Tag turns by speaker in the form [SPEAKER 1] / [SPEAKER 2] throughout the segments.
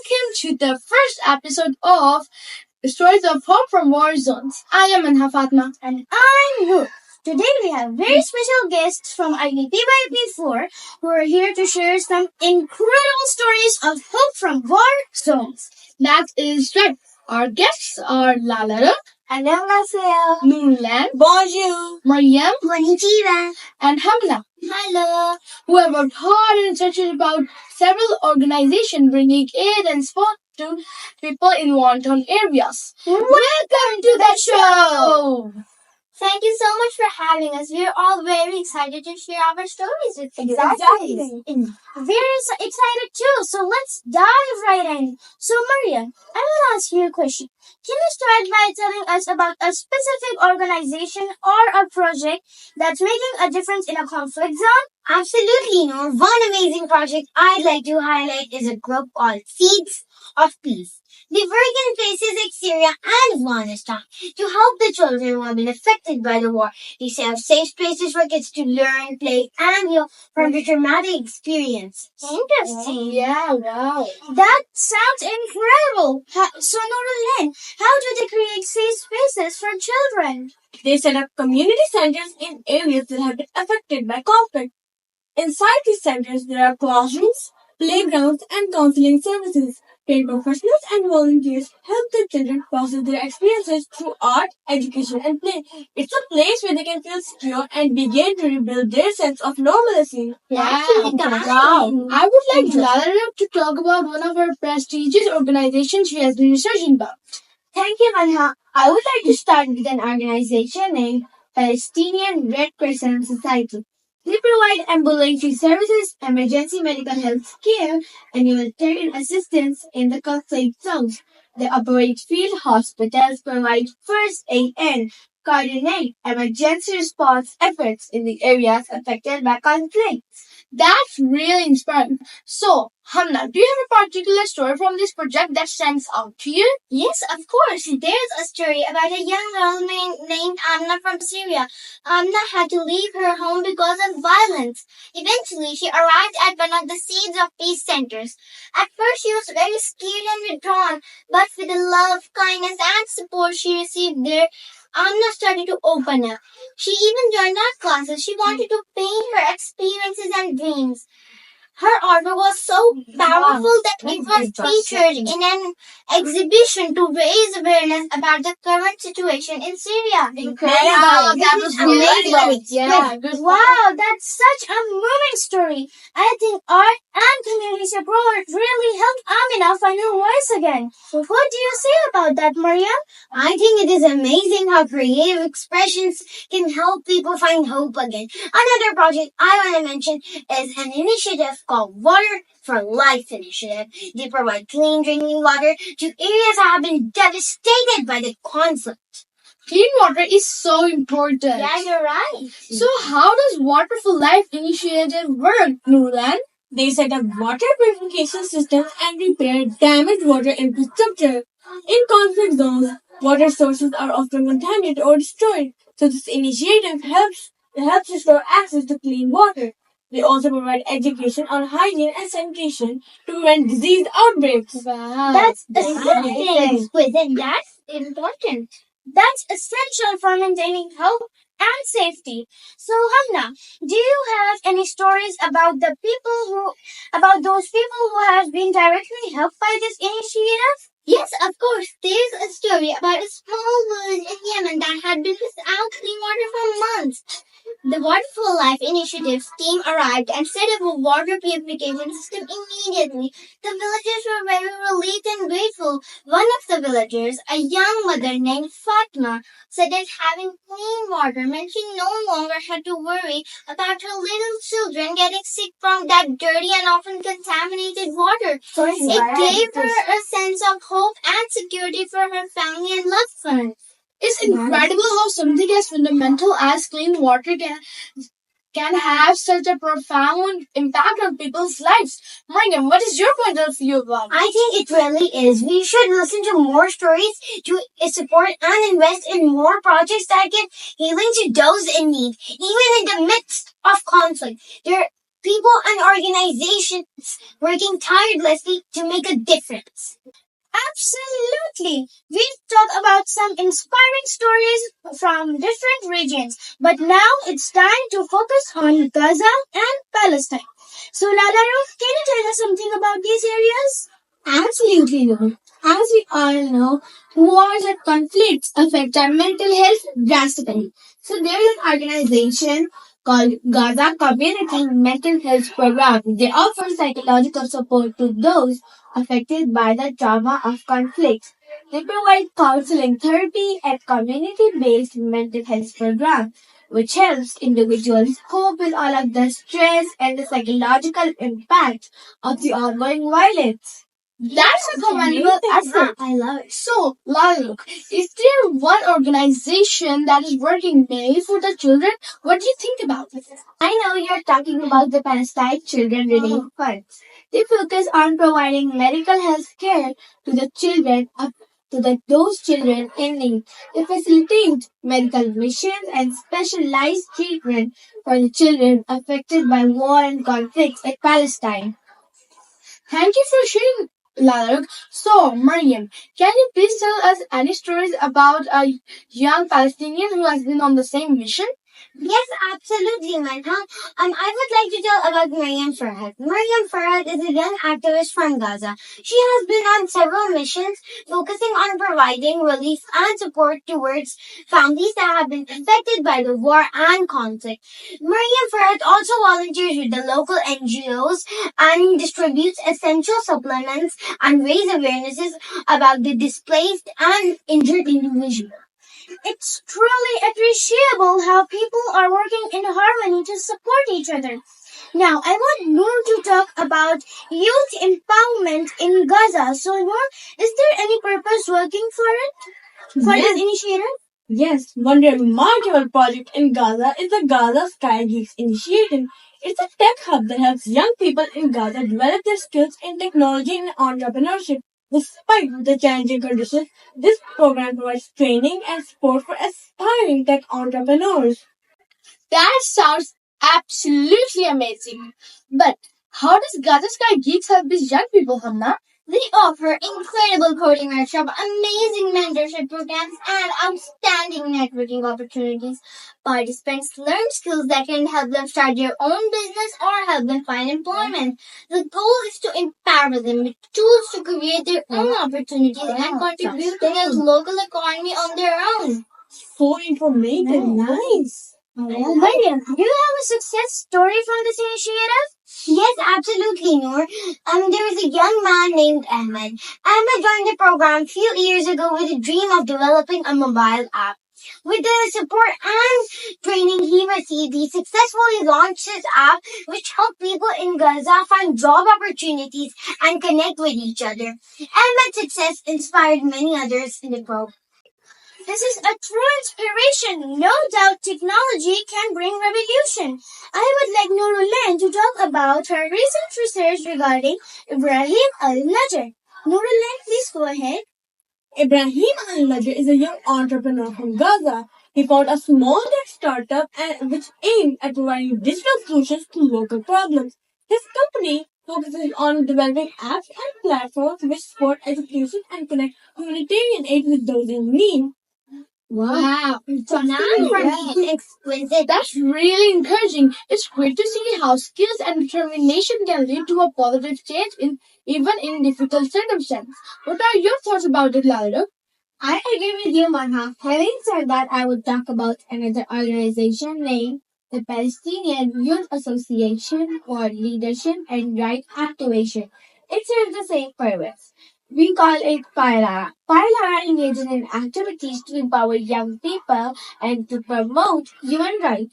[SPEAKER 1] welcome to the first episode of Stories of Hope from War Zones. I am Anha Fatma.
[SPEAKER 2] And I'm Ruth. Today we have very special guests from IDPYP4 who are here to share some incredible stories of hope from war zones.
[SPEAKER 1] That is right. Our guests are Lalala,
[SPEAKER 2] 안녕하세요.
[SPEAKER 1] Noorlan,
[SPEAKER 2] Bonjour.
[SPEAKER 1] Mariam,
[SPEAKER 2] Konnichiwa.
[SPEAKER 1] and Hamza,
[SPEAKER 2] Hello.
[SPEAKER 1] who have worked hard and researched about several organizations bringing aid and support to people in war-torn areas.
[SPEAKER 2] Welcome to the show.
[SPEAKER 1] Oh,
[SPEAKER 2] Thank you so much for having us. We're all very excited to share our stories with you.
[SPEAKER 1] Exactly.
[SPEAKER 2] Very excited too. So let's dive right in. So Maria, I will ask you a question. Can you start by telling us about a specific organization or a project that's making a difference in a conflict zone? Absolutely, Noor. One amazing project I'd like to highlight is a group called Seeds of Peace. They work in places like Syria and Afghanistan to help the children who have been affected by the war. They set up safe places for kids to learn, play, and heal from the traumatic experience. Interesting.
[SPEAKER 1] yeah, wow.
[SPEAKER 2] That sounds incredible. So, Noorlan, how do they create safe spaces for children?
[SPEAKER 3] They set up community centers in areas that have been affected by conflict. Inside these centers, there are classrooms, playgrounds, and counseling services. Trained professionals and volunteers help the children process their experiences through art, education, and play. It's a place where they can feel secure and begin to rebuild their sense of normalcy.
[SPEAKER 1] Wow.
[SPEAKER 2] That's
[SPEAKER 1] Wow. I would like Lalala to talk about one of her prestigious organizations she has been researching about.
[SPEAKER 2] Thank you, Manha. I would like to start with an organization named Palestinian Red Crescent Society. They provide ambulatory services, emergency medical health care, and humanitarian assistance in the conflict zones. They operate field hospitals, provide first aid, and coordinate emergency response efforts in the areas affected by conflict.
[SPEAKER 1] That's really inspiring. So, Hamna, do you have a particular story from this project that stands out to you?
[SPEAKER 2] Yes, of course. There's a story about a young girl named Amna from Syria. Amna had to leave her home because of violence. Eventually, she arrived at one of the Seeds of Peace centers. At first, she was very scared and withdrawn, but with the love, kindness, and support she received there, Amna started to open up. She even joined art classes. She wanted to paint her experiences and dreams. Her artwork was so powerful that it was featured in an exhibition to raise awareness about the current situation in Syria.
[SPEAKER 1] Wow, that was really
[SPEAKER 2] amazing.
[SPEAKER 1] Yeah, good.
[SPEAKER 2] Wow, that's such a moving story. I think art and community support really helped Amina find her voice again. What do you say about that, Maria? I think it is amazing how creative expressions can help people find hope again. Another project I want to mention is an initiative called Water for Life Initiative. They provide clean drinking water to areas that have been devastated by the conflict.
[SPEAKER 1] Clean water is so important.
[SPEAKER 2] Yeah, you're right.
[SPEAKER 1] So, how does Water for Life initiative work, Noorlan?
[SPEAKER 3] They set up water purification systems and repair damaged water infrastructure. In conflict zones, water sources are often contaminated or destroyed, so this initiative helps restore access to clean water. They also provide education on hygiene and sanitation to prevent disease outbreaks.
[SPEAKER 1] Wow.
[SPEAKER 2] That's
[SPEAKER 1] amazing.
[SPEAKER 2] Within that's important. That's essential for maintaining health and safety. So, Hamna, do you have any stories about those people who have been directly helped by this initiative? Yes, of course. There's a story about a small village in Yemen that had been without clean water for months. The Water for Life Initiative's team arrived and set up a water purification system immediately. The villagers were very relieved and grateful. One of the villagers, a young mother named Fatma, said that having clean water meant she no longer had to worry about her little children getting sick from that dirty and often contaminated water. It gave her a sense of hope and security for her family and loved ones.
[SPEAKER 1] It's incredible how something as fundamental as clean water can have such a profound impact on people's lives. Mariam, what is your point of view about it?
[SPEAKER 2] I think it really is. We should listen to more stories to support and invest in more projects that give healing to those in need, even in the midst of conflict. There People and organizations working tirelessly to make a difference. Absolutely. We've talked about some inspiring stories from different regions, but now it's time to focus on Gaza and Palestine. So, Lalaru, can you tell us something about these areas?
[SPEAKER 3] Absolutely no. As we all know, wars and conflicts affect our mental health drastically. So there is an organization called Gaza Community Mental Health Program. They offer psychological support to those affected by the trauma of conflicts. They provide counseling, therapy, and community-based mental health program, which helps individuals cope with all of the stress and the psychological impact of the ongoing violence.
[SPEAKER 1] That's a commendable effort.
[SPEAKER 2] I love it.
[SPEAKER 1] So, Laluk, is there one organization that is working mainly for the children? What do you think about it?
[SPEAKER 3] I know you're talking about the Palestine Children Relief Funds. They focus on providing medical health care to the children of those children in need. They facilitate medical missions and specialized treatment for the children affected by war and conflicts in Palestine.
[SPEAKER 1] Thank you for sharing, Laluk. So, Mariam, can you please tell us any stories about a young Palestinian who has been on the same mission?
[SPEAKER 2] Yes, absolutely, Manha. I would like to tell about Mariam Farhad. Mariam Farhad is a young activist from Gaza. She has been on several missions focusing on providing relief and support towards families that have been affected by the war and conflict. Mariam Farhad also volunteers with the local NGOs and distributes essential supplements and raise awarenesses about the displaced and injured individuals. It's truly appreciable how people are working in harmony to support each other. Now, I want Noor to talk about youth empowerment in Gaza. So, Noor, is there any purpose working for it? For
[SPEAKER 3] Yes.
[SPEAKER 2] this initiative?
[SPEAKER 3] Yes, one remarkable project in Gaza is the Gaza Sky Geeks Initiative. It's a tech hub that helps young people in Gaza develop their skills in technology and entrepreneurship. Despite the challenging conditions, this program provides training and support for aspiring tech entrepreneurs.
[SPEAKER 1] That sounds absolutely amazing. But how does Gaza Sky Geeks help these young people, Hamna?
[SPEAKER 2] They offer incredible coding workshops, amazing mentorship programs, and outstanding networking opportunities. Participants learn skills that can help them start their own business or help them find employment. The goal is to empower them with tools to create their own opportunities and contribute to the local economy on their own.
[SPEAKER 3] So informative, nice.
[SPEAKER 2] Mariam, do you have a success story from this initiative? Yes, absolutely, Noor. There was a young man named Ahmed. Ahmed joined the program a few years ago with a dream of developing a mobile app. With the support and training he received, he successfully launched his app, which helped people in Gaza find job opportunities and connect with each other. Ahmed's success inspired many others in the program. This is a true inspiration. No doubt technology can bring revolution. I would like Nurulan to talk about her recent research regarding Ibrahim al-Najjar. Nurulan, please go ahead.
[SPEAKER 3] Ibrahim Al-Najjar is a young entrepreneur from Gaza. He founded a small tech startup which aimed at providing digital solutions to local problems. His company focuses on developing apps and platforms which support education and connect humanitarian aid with those in need.
[SPEAKER 1] Wow.
[SPEAKER 2] So now for me, exquisite.
[SPEAKER 1] That's really encouraging. It's great to see how skills and determination can lead to a positive change even in difficult circumstances. What are your thoughts about it, Laluk?
[SPEAKER 3] I agree with you, Manha. Having said that, I would talk about another organization named the Palestinian Youth Association for Leadership and Right Activation. It serves the same purpose. We call it PAILA. PAILA engages in activities to empower young people and to promote human rights.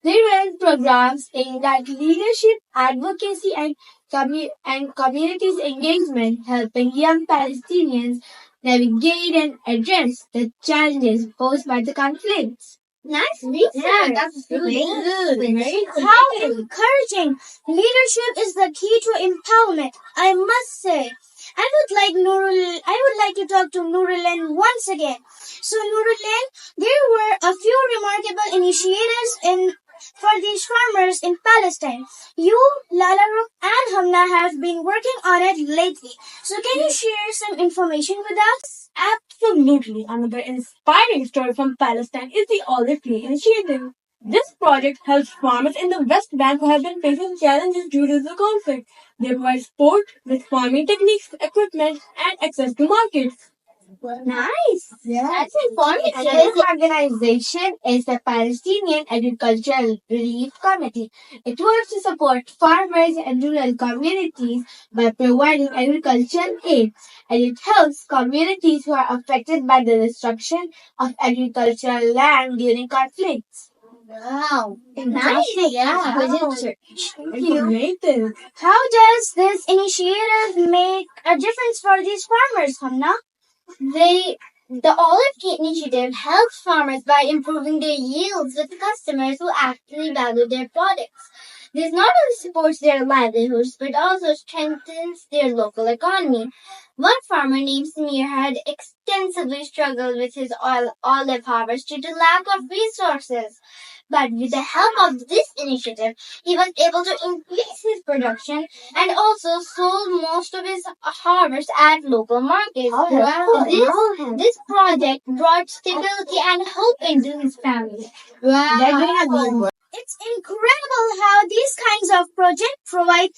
[SPEAKER 3] They run programs aimed at leadership, advocacy, and communities engagement, helping young Palestinians navigate and address the challenges posed by the conflicts.
[SPEAKER 2] Nice
[SPEAKER 1] Yeah,
[SPEAKER 2] research.
[SPEAKER 1] that's really good.
[SPEAKER 3] Very
[SPEAKER 2] How encouraging! Leadership is the key to empowerment. I must say, I would like to talk to Nurulan once again. So Nurulan, there were a few remarkable initiatives in for these farmers in Palestine. You, Lalaruk, and Hamna have been working on it lately. So can you share some information with us?
[SPEAKER 3] Absolutely. Another inspiring story from Palestine is the Olive Tree Initiative. This project helps farmers in the West Bank who have been facing challenges due to the conflict. They provide support with farming techniques, equipment, and access to markets.
[SPEAKER 2] Nice.
[SPEAKER 1] That's
[SPEAKER 2] informative.
[SPEAKER 1] This organization is the Palestinian Agricultural Relief Committee. It works to support farmers and rural communities by providing agricultural aid, and it helps communities who are affected by the destruction of agricultural land during conflicts. Wow.
[SPEAKER 2] Nice.
[SPEAKER 1] Yeah.
[SPEAKER 3] Informative.
[SPEAKER 2] How does this initiative make a difference for these farmers, Hamna?
[SPEAKER 1] The Olive Tree Initiative helps farmers by improving their yields with customers who actually value their products. This not only supports their livelihoods but also strengthens their local economy. One farmer named Samir had extensively struggled with his olive harvest due to lack of resources. But with the help of this initiative, he was able to increase his production and also sold most of his harvest at local markets. This project brought stability and hope into his family. Wow.
[SPEAKER 2] It's incredible how these kinds of projects provide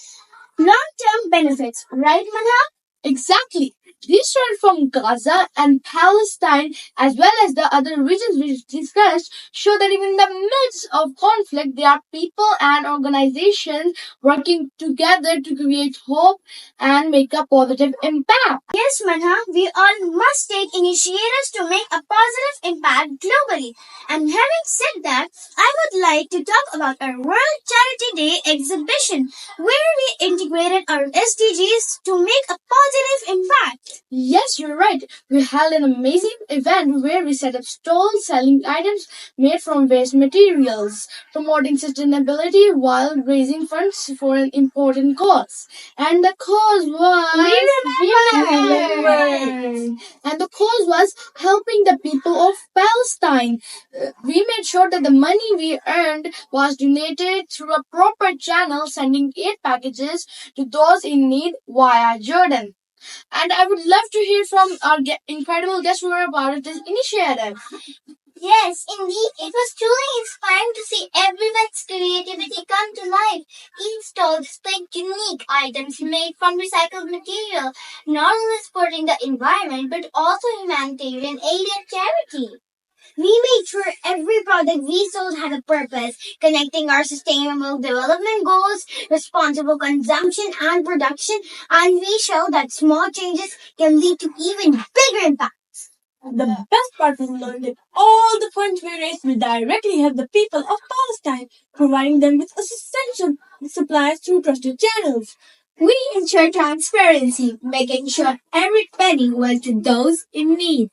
[SPEAKER 2] long-term benefits, right, Manha?
[SPEAKER 1] Exactly. These stories from Gaza and Palestine, as well as the other regions we discussed, show that even in the midst of conflict, there are people and organizations working together to create hope and make a positive impact.
[SPEAKER 2] Yes, Manha, we all must take initiatives to make a positive impact globally. And having said that, I would like to talk about our World Charity Day exhibition, where we integrated our SDGs to make a positive impact.
[SPEAKER 1] Yes, you're right. We held an amazing event where we set up stalls selling items made from waste materials, promoting sustainability while raising funds for an important cause. And the cause was helping the people of Palestine. We made sure that the money we earned was donated through a proper channel, sending aid packages to those in need via Jordan. And I would love to hear from our incredible guest who are about this initiative.
[SPEAKER 2] Yes, indeed. It was truly inspiring to see everyone's creativity come to life. Each stall displayed unique items made from recycled material, not only supporting the environment but also humanitarian aid and charity. We made sure every product we sold had a purpose, connecting our sustainable development goals, responsible consumption and production, and we show that small changes can lead to even bigger impact.
[SPEAKER 3] The best part was knowing that all the funds we raised will directly help the people of Palestine, providing them with essential supplies through trusted channels.
[SPEAKER 1] We ensure transparency, making sure every penny went to those in need.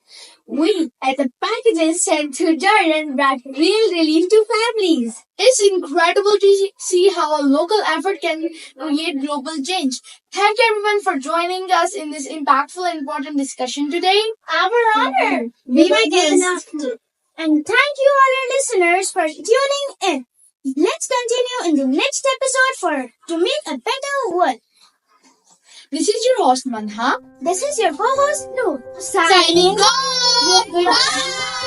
[SPEAKER 1] We, as the packages sent to Jordan, brought real relief to families. It's incredible to see how a local effort can create global change. Thank you everyone for joining us in this impactful and important discussion today.
[SPEAKER 2] Our honor.
[SPEAKER 1] We
[SPEAKER 2] were
[SPEAKER 1] guests.
[SPEAKER 2] And thank you all our listeners for tuning in. Let's continue in the next episode to make a better world.
[SPEAKER 1] This is your host Manha.
[SPEAKER 2] This is your co-host Noor.
[SPEAKER 1] Signing off. Goodbye.